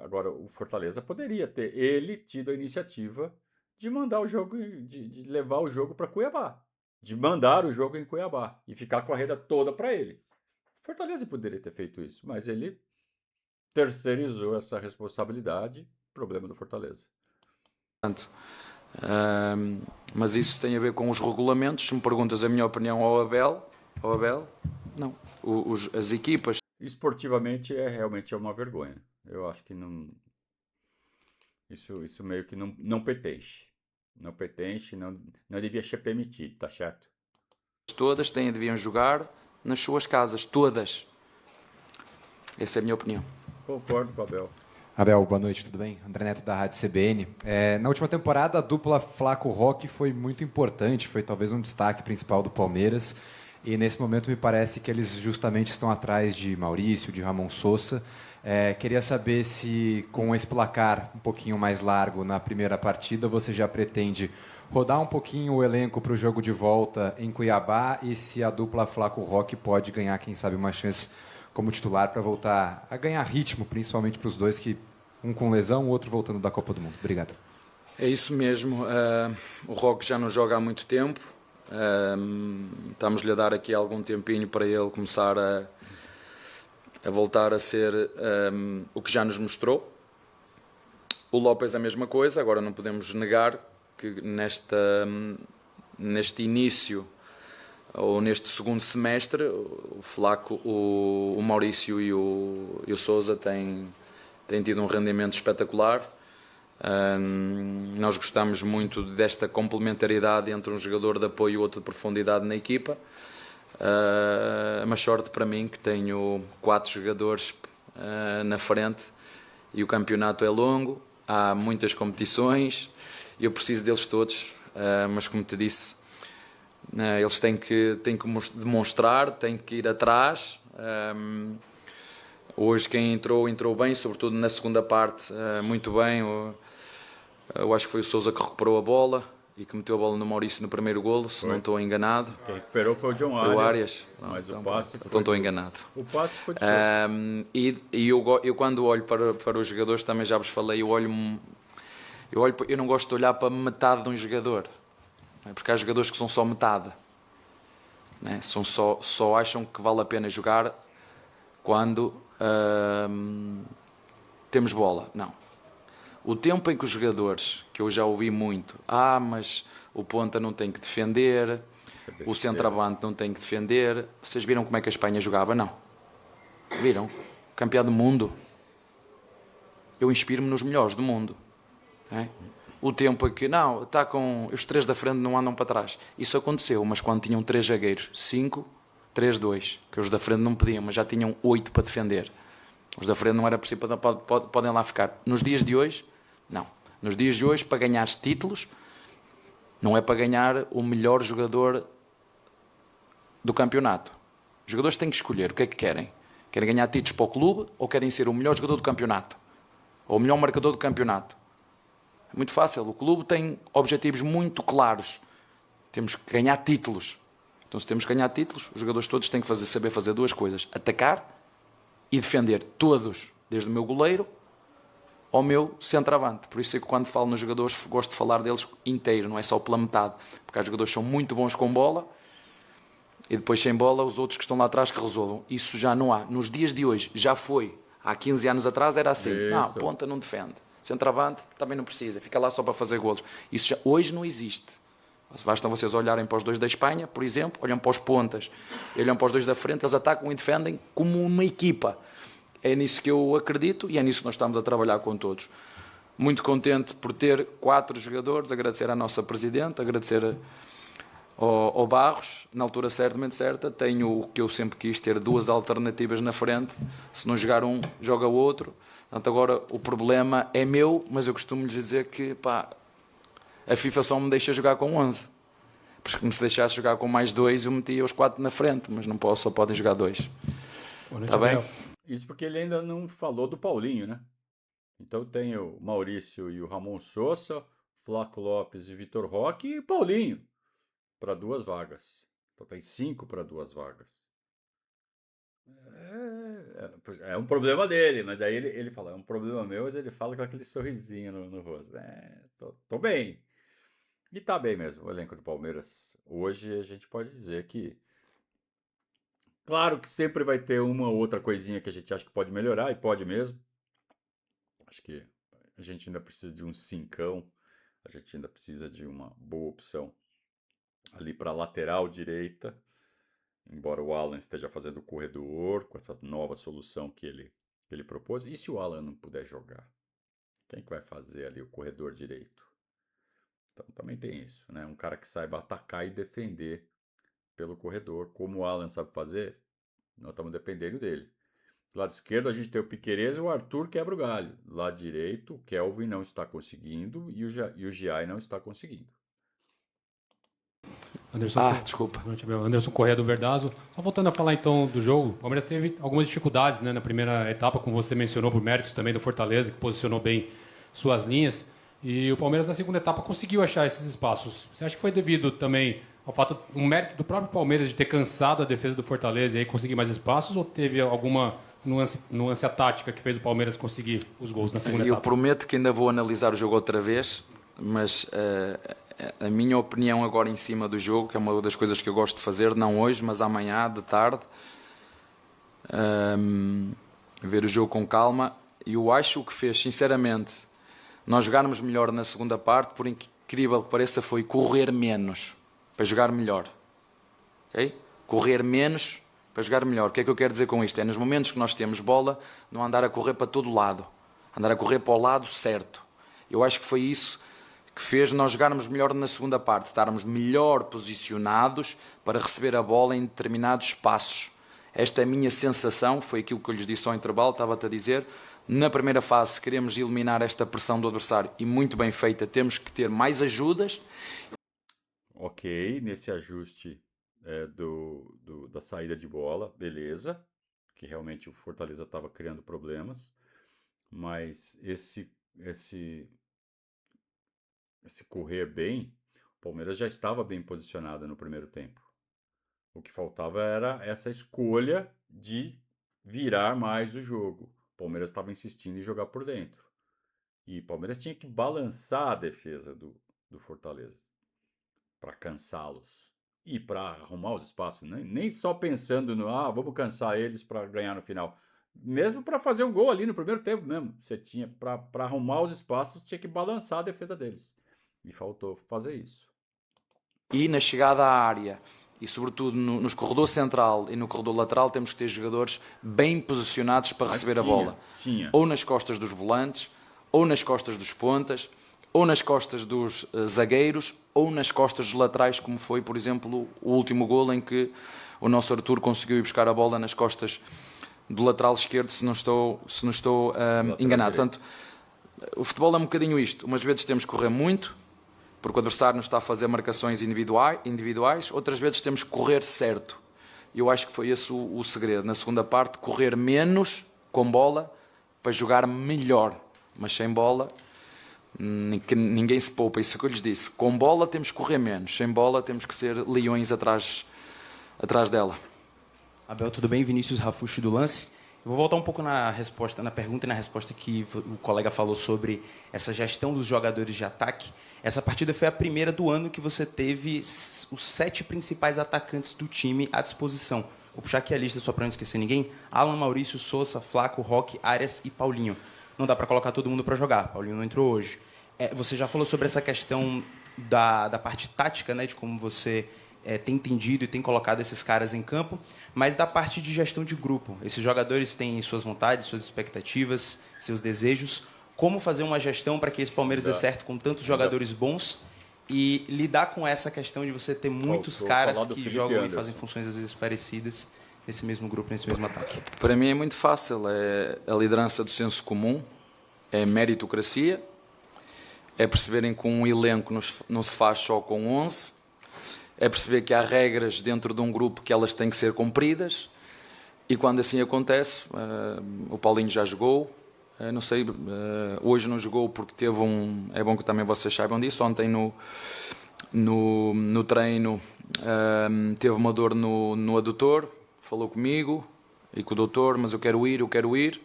Speaker 1: Agora, o Fortaleza poderia ter ele tido a iniciativa de mandar o jogo, de levar o jogo para Cuiabá. De mandar o jogo em Cuiabá. E ficar com a renda toda para ele. O Fortaleza poderia ter feito isso, mas ele terceirizou essa responsabilidade, problema do Fortaleza.
Speaker 3: Mas isso tem a ver com os regulamentos. Se me perguntas a minha opinião ao Abel, não. As equipas...
Speaker 1: Esportivamente realmente uma vergonha. Eu acho que não... Isso meio que não pertence. Não pertence, não devia ser permitido, tá certo?
Speaker 3: Todas deviam jogar nas suas casas, todas. Essa é a minha opinião.
Speaker 1: Concordo com o Abel.
Speaker 8: Abel, boa noite, tudo bem? André Neto da Rádio CBN. Na última temporada, a dupla Flaco-Roque foi muito importante, foi talvez um destaque principal do Palmeiras. E nesse momento me parece que eles justamente estão atrás de Maurício, de Ramon Sosa. Queria saber se com esse placar um pouquinho mais largo na primeira partida, você já pretende rodar um pouquinho o elenco para o jogo de volta em Cuiabá e se a dupla Flaco-Roque pode ganhar, quem sabe, uma chance como titular para voltar a ganhar ritmo, principalmente para os dois, que um com lesão, o outro voltando da Copa do Mundo. Obrigado.
Speaker 3: É isso mesmo. O Roque já não joga há muito tempo. Estamos-lhe a dar aqui algum tempinho para ele começar a voltar a ser o que já nos mostrou. O López a mesma coisa. Agora não podemos negar que neste início ou neste segundo semestre, o Flaco, o Maurício e o Sousa têm tido um rendimento espetacular. Nós gostamos muito desta complementaridade entre um jogador de apoio e outro de profundidade na equipa. Uma sorte para mim que tenho 4 jogadores na frente e o campeonato é longo, há muitas competições e eu preciso deles todos, mas como te disse, eles têm que demonstrar, têm que ir atrás. Hoje quem entrou bem, sobretudo na segunda parte, muito bem. Eu acho que foi o Sousa que recuperou a bola e que meteu a bola no Maurício no primeiro golo, se não estou enganado.
Speaker 1: Quem recuperou foi o John
Speaker 3: Foi o
Speaker 1: Arias.
Speaker 3: Arias.
Speaker 1: Mas
Speaker 3: Então,
Speaker 1: o passe
Speaker 3: então estou enganado.
Speaker 1: O passe foi de Sousa.
Speaker 3: E eu quando olho para os jogadores, também já vos falei, eu não gosto de olhar para metade de um jogador, não é? Porque há jogadores que são só metade, não é? Só acham que vale a pena jogar quando temos bola. Não. O tempo em que os jogadores, que eu já ouvi muito, mas o ponta não tem que defender, o centroavante não tem que defender. Vocês viram como é que a Espanha jogava? Não. Viram? Campeão do mundo. Eu inspiro-me nos melhores do mundo. É? O tempo em que, não, está com os 3 da frente não andam para trás. Isso aconteceu, mas quando tinham 3 zagueiros, 5, 3-2, que os da frente não podiam, mas já tinham 8 para defender. Os da frente não era possível, podem lá ficar. Nos dias de hoje, não. Nos dias de hoje, para ganhar títulos, não é para ganhar o melhor jogador do campeonato. Os jogadores têm que escolher o que é que querem. Querem ganhar títulos para o clube ou querem ser o melhor jogador do campeonato? Ou o melhor marcador do campeonato? É muito fácil. O clube tem objetivos muito claros. Temos que ganhar títulos. Então, se temos que ganhar títulos, os jogadores todos têm que saber fazer 2 coisas. Atacar e defender. Todos. Desde o meu goleiro ao meu centroavante. Por isso é que quando falo nos jogadores, gosto de falar deles inteiro, não é só pela metade. Porque há jogadores que são muito bons com bola e depois sem bola os outros que estão lá atrás que resolvam. Isso já não há. Nos dias de hoje, já foi. Há 15 anos atrás era assim.
Speaker 1: Isso.
Speaker 3: Não, ponta não defende. Centroavante também não precisa. Fica lá só para fazer golos. Isso já, hoje não existe. Basta vocês olharem para os 2 da Espanha, por exemplo, olham para os pontas, olham para os 2 da frente, eles atacam e defendem como uma equipa. É nisso que eu acredito e é nisso que nós estamos a trabalhar com todos. Muito contente por ter 4 jogadores, agradecer à nossa Presidente, agradecer ao Barros, na altura certamente certa, tenho o que eu sempre quis, ter 2 alternativas na frente, se não jogar um, joga o outro. Portanto, agora o problema é meu, mas eu costumo lhes dizer que a FIFA só me deixa jogar com 11. Porque se deixasse jogar com mais 2, eu metia os 4 na frente, mas não posso, só podem jogar 2. Está bem?
Speaker 1: Isso porque ele ainda não falou do Paulinho, né? Então tem o Maurício e o Ramon Sousa, Flaco Lopes e Vitor Roque e Paulinho para 2 vagas. Então tem 5 para 2 vagas. É um problema dele, mas aí ele fala, é um problema meu, mas ele fala com aquele sorrisinho no rosto. Tô bem. E tá bem mesmo, o elenco do Palmeiras. Hoje a gente pode dizer que, claro que sempre vai ter uma ou outra coisinha que a gente acha que pode melhorar, e pode mesmo. Acho que a gente ainda precisa de um cincão, a gente ainda precisa de uma boa opção ali para lateral direita. Embora o Alan esteja fazendo o corredor com essa nova solução que ele propôs. E se o Alan não puder jogar? Quem que vai fazer ali o corredor direito? Então também tem isso, né? Um cara que saiba atacar e defender pelo corredor, como o Alan sabe fazer, nós estamos dependendo dele. Do lado esquerdo a gente tem o Piquerez e o Arthur quebra o galho. Do lado direito, o Kelvin não está conseguindo e o Giai não está conseguindo.
Speaker 3: Desculpa.
Speaker 9: Anderson Corrêa do Verdazo. Só voltando a falar então do jogo, o Palmeiras teve algumas dificuldades, né, na primeira etapa, como você mencionou, por méritos também do Fortaleza, que posicionou bem suas linhas. E o Palmeiras na segunda etapa conseguiu achar esses espaços. Você acha que foi devido também ao fato, um mérito do próprio Palmeiras de ter cansado a defesa do Fortaleza e aí conseguir mais espaços, ou teve alguma nuance tática que fez o Palmeiras conseguir os gols na segunda etapa?
Speaker 3: Eu prometo que ainda vou analisar o jogo outra vez, mas a minha opinião agora em cima do jogo, que é uma das coisas que eu gosto de fazer, não hoje, mas amanhã, de tarde, ver o jogo com calma. E eu acho que fez, sinceramente, nós jogarmos melhor na segunda parte, por incrível que pareça, foi correr menos para jogar melhor. Okay? Correr menos para jogar melhor. O que é que eu quero dizer com isto? É nos momentos que nós temos bola, não andar a correr para todo lado, andar a correr para o lado certo. Eu acho que foi isso que fez nós jogarmos melhor na segunda parte, estarmos melhor posicionados para receber a bola em determinados espaços. Esta é a minha sensação, foi aquilo que eu lhes disse ao intervalo, estava-te a dizer. Na primeira fase, se queremos eliminar esta pressão do adversário, e muito bem feita, temos que ter mais ajudas.
Speaker 1: Ok, nesse ajuste da saída de bola, beleza. porque realmente o Fortaleza estava criando problemas, mas esse correr bem, o Palmeiras já estava bem posicionado no primeiro tempo. O que faltava era essa escolha de virar mais o jogo. O Palmeiras estava insistindo em jogar por dentro. E o Palmeiras tinha que balançar a defesa do Fortaleza para cansá-los e para arrumar os espaços. Nem só pensando no, vamos cansar eles para ganhar no final. Mesmo para fazer o gol ali no primeiro tempo mesmo. Você tinha, para arrumar os espaços, tinha que balançar a defesa deles. E faltou fazer isso.
Speaker 3: E na chegada à área, e sobretudo nos corredor central e no corredor lateral, temos que ter jogadores bem posicionados para receber a bola.
Speaker 1: Tinha.
Speaker 3: Ou nas costas dos volantes, ou nas costas dos pontas, ou nas costas dos zagueiros, ou nas costas dos laterais, como foi, por exemplo, o último golo em que o nosso Arthur conseguiu ir buscar a bola nas costas do lateral esquerdo, se não estou enganado. Portanto, o futebol é um bocadinho isto. Umas vezes temos que correr muito, porque o adversário nos está a fazer marcações individuais, outras vezes temos que correr certo. Eu acho que foi esse o segredo. Na segunda parte, correr menos com bola para jogar melhor. Mas sem bola, ninguém se poupa. Isso é o que eu lhes disse. Com bola temos que correr menos. Sem bola temos que ser leões atrás dela.
Speaker 4: Abel, tudo bem? Vinícius Rafucci do Lance. Eu vou voltar um pouco na pergunta e na resposta que o colega falou sobre essa gestão dos jogadores de ataque. Essa partida foi a primeira do ano que você teve os 7 principais atacantes do time à disposição. Vou puxar aqui a lista só para não esquecer ninguém. Alan, Maurício, Sousa, Flaco, Roque, Arias e Paulinho. Não dá para colocar todo mundo para jogar. Paulinho não entrou hoje. Você já falou sobre essa questão da parte tática, né, de como você tem entendido e tem colocado esses caras em campo, mas da parte de gestão de grupo. Esses jogadores têm suas vontades, suas expectativas, seus desejos. Como fazer uma gestão para que esse Palmeiras dê certo com tantos jogadores bons e lidar com essa questão de você ter muitos caras que jogam e fazem funções às vezes parecidas nesse mesmo grupo, nesse mesmo ataque?
Speaker 3: Para mim é muito fácil. É a liderança do senso comum, é meritocracia, é perceberem que um elenco não se faz só com 11, é perceber que há regras dentro de um grupo que elas têm que ser cumpridas, e quando assim acontece, o Paulinho já jogou, não sei, hoje não jogou porque teve é bom que também vocês saibam disso, ontem no treino teve uma dor no adutor, falou comigo e com o doutor, mas eu quero ir.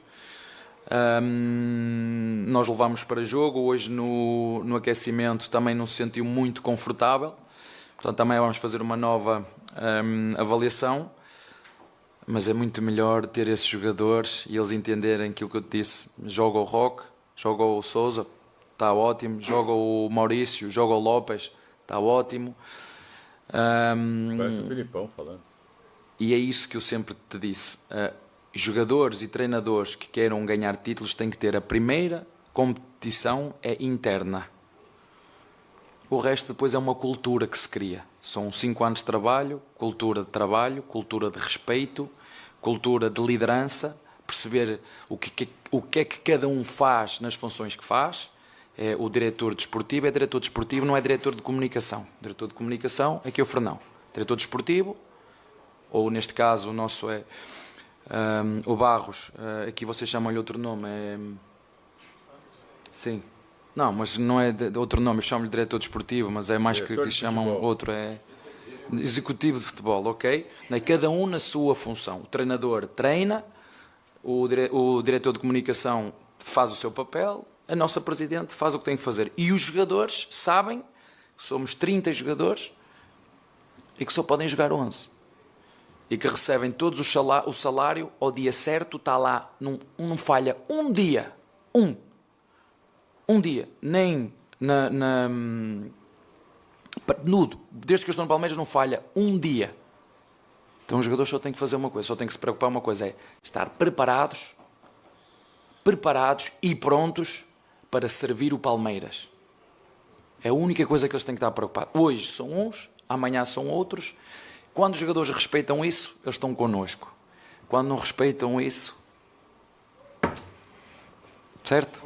Speaker 3: Nós levámos para jogo, hoje no aquecimento também não se sentiu muito confortável, portanto também vamos fazer uma nova avaliação. Mas é muito melhor ter esses jogadores e eles entenderem aquilo que eu te disse. Joga o Roque, joga o Sousa, está ótimo. Joga o Maurício, joga o Lopes, está ótimo.
Speaker 1: Parece o Filipão falando.
Speaker 3: E é isso que eu sempre te disse. Jogadores e treinadores que queiram ganhar títulos têm que ter a primeira competição interna. O resto depois é uma cultura que se cria. São 5 anos de trabalho, cultura de respeito, cultura de liderança, perceber o que é que cada um faz nas funções que faz. O diretor desportivo é diretor desportivo, não é diretor de comunicação. O diretor de comunicação é que é o Fernão. Diretor desportivo, ou neste caso o nosso é o Barros, aqui vocês chamam-lhe outro nome, sim. Não, mas não é de outro nome, eu chamo-lhe diretor desportivo, mas é mais que chamam outro, é executivo de futebol, ok? Cada um na sua função. O treinador treina, o diretor de comunicação faz o seu papel, a nossa presidente faz o que tem que fazer. E os jogadores sabem que somos 30 jogadores e que só podem jogar 11. E que recebem todos o salário ao dia certo, está lá, não falha um dia, um dia, nem nudo, desde que eu estou no Palmeiras não falha um dia. Então os jogadores só têm que fazer uma coisa, só têm que se preocupar uma coisa, é estar preparados e prontos para servir o Palmeiras. É a única coisa que eles têm que estar preocupados. Hoje são uns, amanhã são outros. Quando os jogadores respeitam isso, eles estão connosco. Quando não respeitam isso, certo?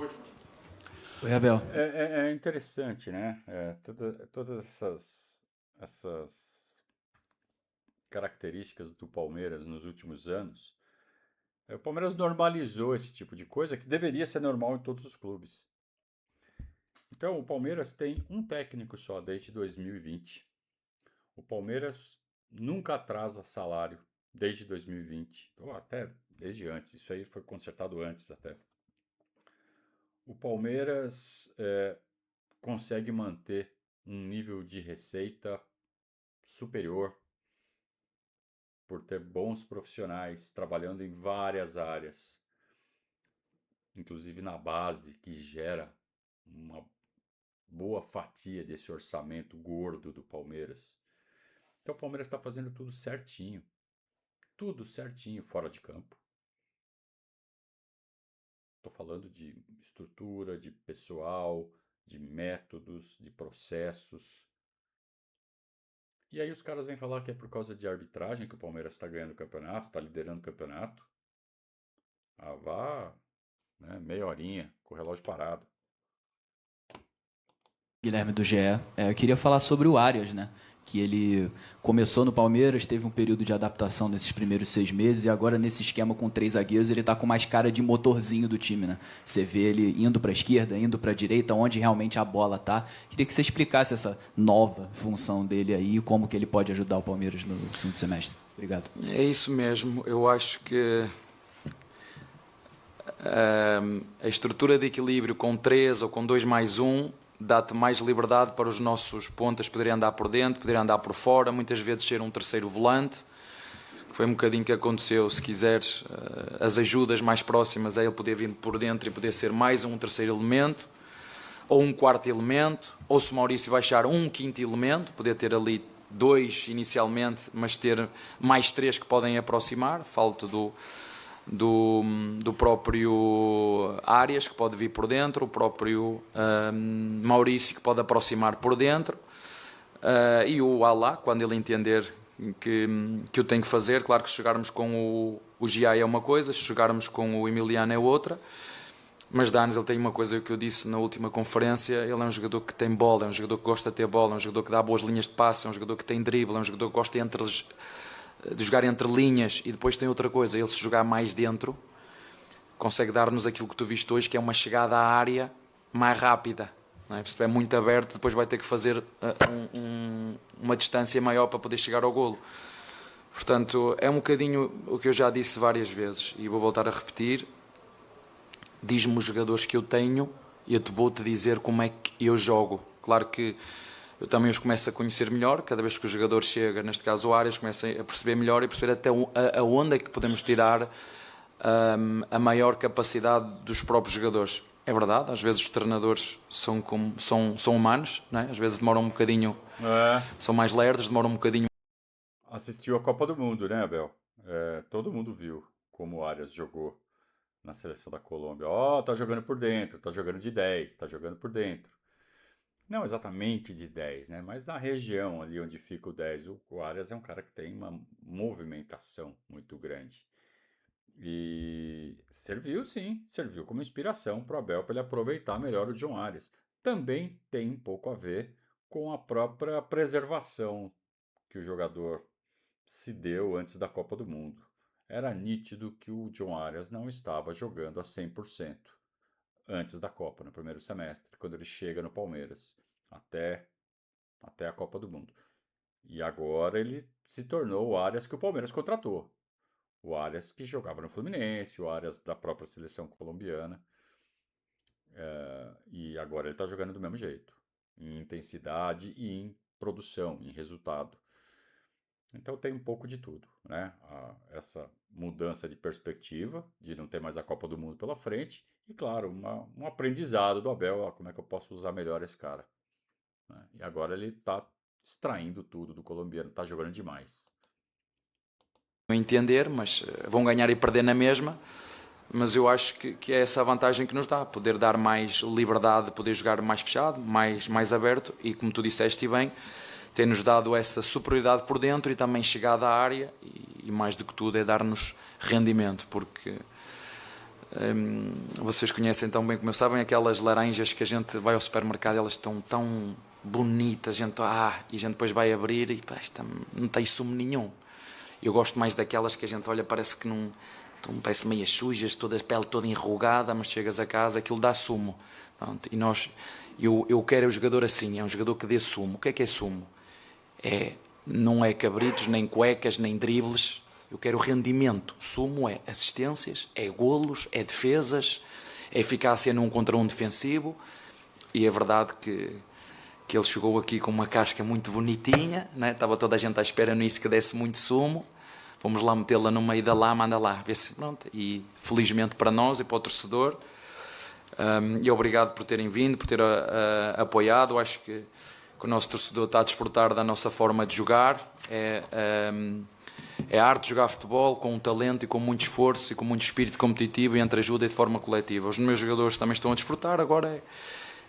Speaker 5: Oi, Abel.
Speaker 1: É interessante, né? Todas essas características do Palmeiras nos últimos anos O Palmeiras normalizou esse tipo de coisa que deveria ser normal em todos os clubes. Então, o Palmeiras tem um técnico só desde 2020. O Palmeiras nunca atrasa salário desde 2020, ou até desde antes. Isso aí foi consertado antes até. O Palmeiras consegue manter um nível de receita superior por ter bons profissionais trabalhando em várias áreas, inclusive na base, que gera uma boa fatia desse orçamento gordo do Palmeiras. Então o Palmeiras está fazendo tudo certinho fora de campo. Estou falando de estrutura, de pessoal, de métodos, de processos. E aí os caras vêm falar que é por causa de arbitragem que o Palmeiras está ganhando o campeonato, está liderando o campeonato. Ah, vá, né, meia horinha, com o relógio parado.
Speaker 10: Guilherme do GE. Eu queria falar sobre o Arias, né? Que ele começou no Palmeiras, teve um período de adaptação nesses primeiros 6 meses e agora nesse esquema com 3 zagueiros ele está com mais cara de motorzinho do time, né? Você vê ele indo para a esquerda, indo para a direita, onde realmente a bola tá. Queria que você explicasse essa nova função dele aí e como que ele pode ajudar o Palmeiras no segundo semestre. Obrigado.
Speaker 3: É isso mesmo. Eu acho que a estrutura de equilíbrio com 3 ou com 2 mais 1 dá-te mais liberdade para os nossos pontas poderem andar por dentro, poderem andar por fora, muitas vezes ser um terceiro volante, que foi um bocadinho que aconteceu, se quiseres, as ajudas mais próximas a ele poder vir por dentro e poder ser mais um terceiro elemento, ou um quarto elemento, ou se Maurício baixar um quinto elemento, poder ter ali 2 inicialmente, mas ter mais 3 que podem aproximar, falta do próprio Arias, que pode vir por dentro, o próprio Maurício, que pode aproximar por dentro, e o Alá, quando ele entender que o tem que fazer. Claro que se jogarmos com o Giai é uma coisa, se jogarmos com o Emiliano é outra, mas Danes, ele tem uma coisa que eu disse na última conferência: ele é um jogador que tem bola, é um jogador que gosta de ter bola, é um jogador que dá boas linhas de passe, é um jogador que tem drible, é um jogador que gosta de jogar entre linhas. E depois tem outra coisa, ele se jogar mais dentro consegue dar-nos aquilo que tu viste hoje, que é uma chegada à área mais rápida, não é? Se estiver muito aberto, depois vai ter que fazer uma distância maior para poder chegar ao golo. Portanto, é um bocadinho o que eu já disse várias vezes e vou voltar a repetir: diz-me os jogadores que eu tenho e eu vou-te dizer como é que eu jogo. Claro que eu também os começo a conhecer melhor, cada vez que o jogador chega, neste caso o Arias, começo a perceber melhor e perceber até aonde é que podemos tirar a maior capacidade dos próprios jogadores. É verdade, às vezes os treinadores são humanos, não é? Às vezes demoram um bocadinho, são mais lerdos, demoram um bocadinho.
Speaker 1: Assistiu a Copa do Mundo, né, Abel? Todo mundo viu como o Arias jogou na seleção da Colômbia. Tá jogando por dentro, tá jogando de 10, tá jogando por dentro. Não exatamente de 10, né? Mas na região ali onde fica o 10, o Arias é um cara que tem uma movimentação muito grande. E serviu, sim, serviu como inspiração para o Abel para ele aproveitar melhor o John Arias. Também tem um pouco a ver com a própria preservação que o jogador se deu antes da Copa do Mundo. Era nítido que o John Arias não estava jogando a 100% antes da Copa, no primeiro semestre, quando ele chega no Palmeiras, até a Copa do Mundo. E agora ele se tornou o Arias que o Palmeiras contratou. O Arias que jogava no Fluminense, o Arias da própria seleção colombiana. E agora ele está jogando do mesmo jeito, em intensidade e em produção, em resultado. Então tem um pouco de tudo, né? Essa mudança de perspectiva, de não ter mais a Copa do Mundo pela frente, e claro, um aprendizado do Abel: como é que eu posso usar melhor esse cara, né? E agora ele está extraindo tudo do colombiano, está jogando demais.
Speaker 3: Entender, mas vão ganhar e perder na mesma, mas eu acho que é essa a vantagem que nos dá, poder dar mais liberdade, poder jogar mais fechado, mais aberto, e como tu disseste bem, tem-nos dado essa superioridade por dentro e também chegada à área, e mais do que tudo é dar-nos rendimento, porque vocês conhecem tão bem como eu, sabem aquelas laranjas que a gente vai ao supermercado, elas estão tão bonitas, e a gente depois vai abrir e não tem sumo nenhum. Eu gosto mais daquelas que a gente olha, parece que não Então parece meias sujas, toda a pele toda enrugada, mas chegas a casa, aquilo dá sumo. Pronto, e eu quero o jogador assim, é um jogador que dê sumo. O que é sumo? Não é cabritos, nem cuecas, nem dribles. Eu quero rendimento. Sumo é assistências, é golos, é defesas, é eficácia num contra um defensivo. E é verdade que ele chegou aqui com uma casca muito bonitinha, né? Estava toda a gente à espera nisso que desse muito sumo. Fomos lá metê-la no meio da lama, anda lá, vê se pronto. E felizmente para nós e para o torcedor. E obrigado por terem vindo, por ter apoiado. Acho que o nosso torcedor está a desfrutar da nossa forma de jogar. É a arte de jogar futebol com um talento e com muito esforço e com muito espírito competitivo e entre ajuda e de forma coletiva. Os meus jogadores também estão a desfrutar. Agora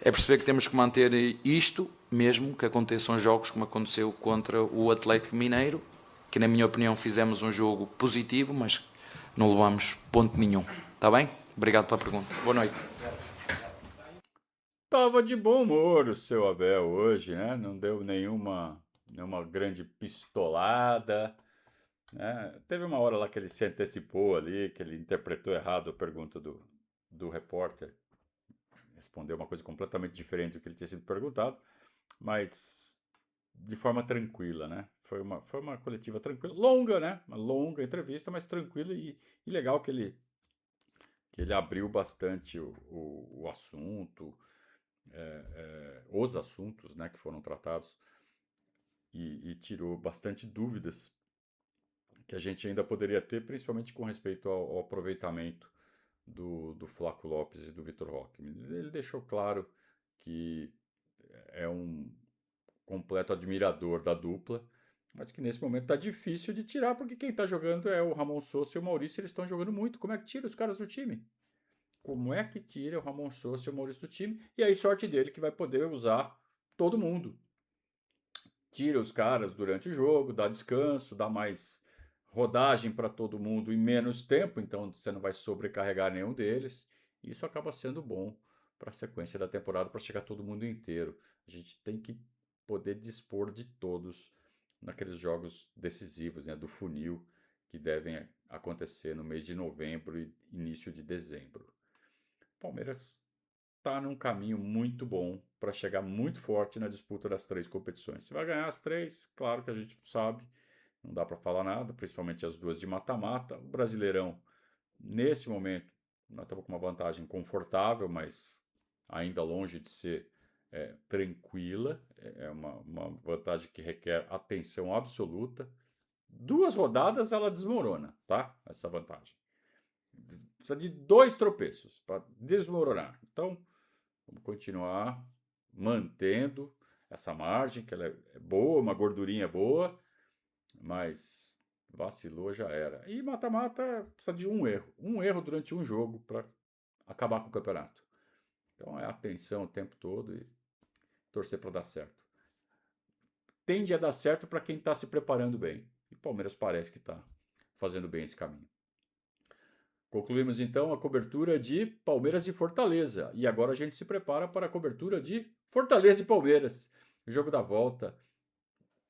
Speaker 3: é perceber que temos que manter isto, mesmo que aconteçam jogos como aconteceu contra o Atlético Mineiro, que na minha opinião fizemos um jogo positivo, mas não levamos ponto nenhum. Está bem? Obrigado pela pergunta. Boa noite.
Speaker 1: Tava de bom humor o seu Abel hoje, né? Não deu nenhuma grande pistolada, né? Teve uma hora lá que ele se antecipou ali, que ele interpretou errado a pergunta do repórter. Respondeu uma coisa completamente diferente do que ele tinha sido perguntado, mas de forma tranquila, né? Foi uma coletiva tranquila, longa, né? Uma longa entrevista, mas tranquila e legal que ele abriu bastante o assunto, os assuntos, né, que foram tratados e tirou bastante dúvidas que a gente ainda poderia ter, principalmente com respeito ao aproveitamento do Flaco Lopes e do Vitor Roque. Ele deixou claro que é um completo admirador da dupla, mas que nesse momento está difícil de tirar, porque quem está jogando é o Ramon Sosa e o Maurício, eles estão jogando muito. Como é que tira os caras do time? Como é que tira o Ramon Sosa e o Maurício do time? E aí sorte dele que vai poder usar todo mundo. Tira os caras durante o jogo, dá descanso, dá mais rodagem para todo mundo em menos tempo, então você não vai sobrecarregar nenhum deles. Isso acaba sendo bom para a sequência da temporada, para chegar todo mundo inteiro. A gente tem que poder dispor de todos naqueles jogos decisivos, né, do funil, que devem acontecer no mês de novembro e início de dezembro. O Palmeiras está num caminho muito bom para chegar muito forte na disputa das 3 competições. Se vai ganhar as 3, claro que a gente não sabe, não dá para falar nada, principalmente as 2 de mata-mata. O Brasileirão, nesse momento, nós estamos com uma vantagem confortável, mas ainda longe de ser tranquila. É uma vantagem que requer atenção absoluta. 2 rodadas ela desmorona, tá? Essa vantagem. Precisa de 2 tropeços para desmoronar. Então, vamos continuar mantendo essa margem, que ela é boa, uma gordurinha boa, mas vacilou, já era. E mata-mata precisa de um erro. Um erro durante um jogo para acabar com o campeonato. Então é atenção o tempo todo e torcer para dar certo. Tende a dar certo para quem está se preparando bem. E o Palmeiras parece que está fazendo bem esse caminho. Concluímos então a cobertura de Palmeiras e Fortaleza. E agora a gente se prepara para a cobertura de Fortaleza e Palmeiras. O jogo da volta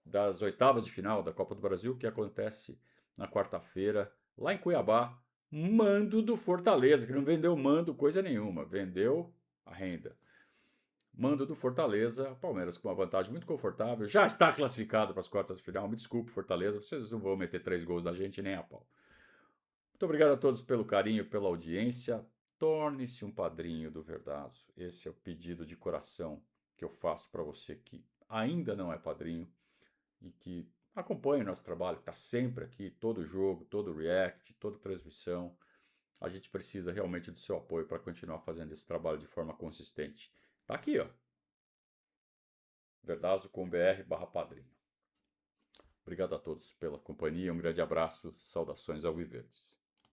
Speaker 1: das oitavas de final da Copa do Brasil, que acontece na quarta-feira, lá em Cuiabá. Mando do Fortaleza, que não vendeu mando coisa nenhuma, vendeu a renda. Mando do Fortaleza, Palmeiras com uma vantagem muito confortável, já está classificado para as quartas de final. Me desculpe, Fortaleza, vocês não vão meter 3 gols da gente nem a pau. Muito obrigado a todos pelo carinho, pela audiência. Torne-se um padrinho do Verdazo. Esse é o pedido de coração que eu faço para você que ainda não é padrinho e que acompanha o nosso trabalho, que está sempre aqui, todo jogo, todo react, toda transmissão. A gente precisa realmente do seu apoio para continuar fazendo esse trabalho de forma consistente. Tá aqui, ó. Verdazo.com.br/padrinho. Obrigado a todos pela companhia, um grande abraço, saudações alviverdes.